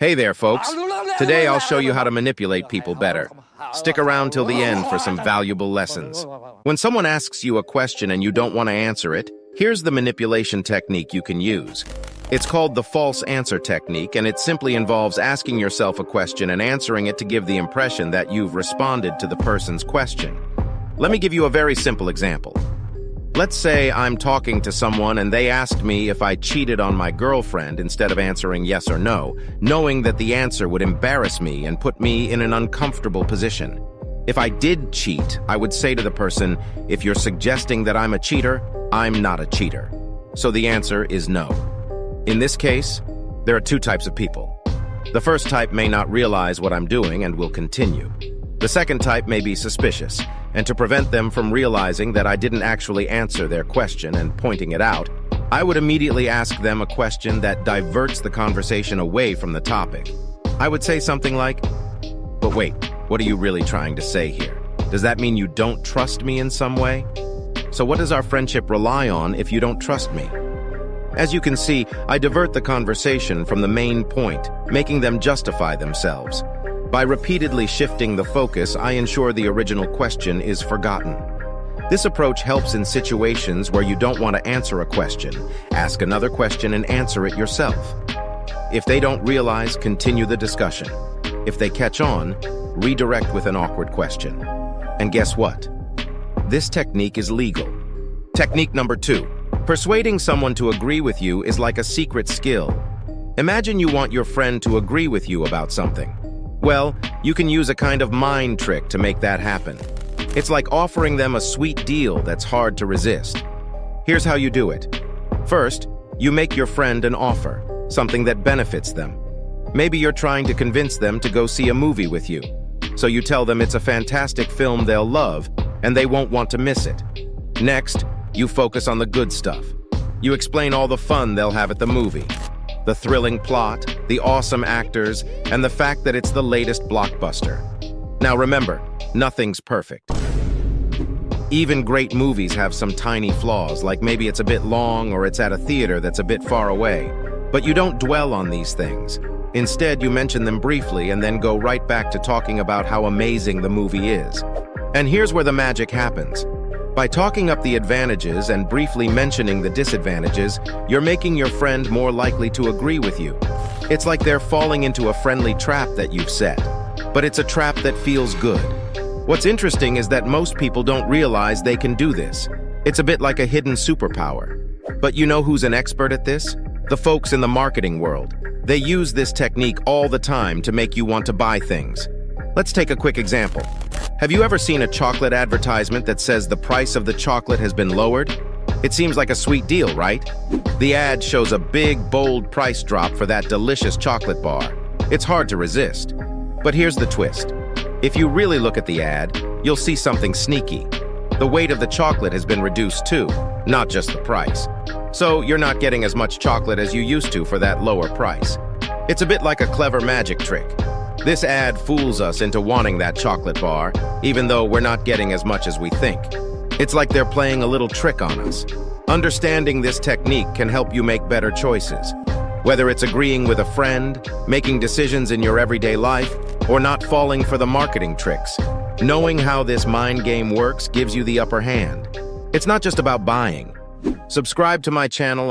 Hey there, folks. Today I'll show you how to manipulate people better. Stick around till the end for some valuable lessons. When someone asks you a question and you don't want to answer it, here's the manipulation technique you can use. It's called the false answer technique, and it simply involves asking yourself a question and answering it to give the impression that you've responded to the person's question. Let me give you a very simple example. Let's say I'm talking to someone and they asked me if I cheated on my girlfriend instead of answering yes or no, knowing that the answer would embarrass me and put me in an uncomfortable position. If I did cheat, I would say to the person, if you're suggesting that I'm a cheater, I'm not a cheater. So the answer is no. In this case, there are two types of people. The first type may not realize what I'm doing and will continue. The second type may be suspicious, and to prevent them from realizing that I didn't actually answer their question and pointing it out, I would immediately ask them a question that diverts the conversation away from the topic. I would say something like, "But wait, what are you really trying to say here? Does that mean you don't trust me in some way? So what does our friendship rely on if you don't trust me?" As you can see, I divert the conversation from the main point, making them justify themselves. By repeatedly shifting the focus, I ensure the original question is forgotten. This approach helps in situations where you don't want to answer a question. Ask another question and answer it yourself. If they don't realize, continue the discussion. If they catch on, redirect with an awkward question. And guess what? This technique is legal. Technique number 2. Persuading someone to agree with you is like a secret skill. Imagine you want your friend to agree with you about something. Well, you can use a kind of mind trick to make that happen. It's like offering them a sweet deal that's hard to resist. Here's how you do it. First, you make your friend an offer, something that benefits them. Maybe you're trying to convince them to go see a movie with you. So you tell them it's a fantastic film they'll love, and they won't want to miss it. Next, you focus on the good stuff. You explain all the fun they'll have at the movie. The thrilling plot, the awesome actors, and the fact that it's the latest blockbuster. Now remember, nothing's perfect. Even great movies have some tiny flaws, like maybe it's a bit long or it's at a theater that's a bit far away. But you don't dwell on these things. Instead, you mention them briefly and then go right back to talking about how amazing the movie is. And here's where the magic happens. By talking up the advantages and briefly mentioning the disadvantages, you're making your friend more likely to agree with you. It's like they're falling into a friendly trap that you've set, but it's a trap that feels good. What's interesting is that most people don't realize they can do this. It's a bit like a hidden superpower. But you know who's an expert at this? The folks in the marketing world. They use this technique all the time to make you want to buy things. Let's take a quick example. Have you ever seen a chocolate advertisement that says the price of the chocolate has been lowered? It seems like a sweet deal, right? The ad shows a big, bold price drop for that delicious chocolate bar. It's hard to resist. But here's the twist. If you really look at the ad, you'll see something sneaky. The weight of the chocolate has been reduced too, not just the price. So you're not getting as much chocolate as you used to for that lower price. It's a bit like a clever magic trick. This ad fools us into wanting that chocolate bar, even though we're not getting as much as we think. It's like they're playing a little trick on us. Understanding this technique can help you make better choices. Whether it's agreeing with a friend, making decisions in your everyday life, or not falling for the marketing tricks, knowing how this mind game works gives you the upper hand. It's not just about buying. Subscribe to my channel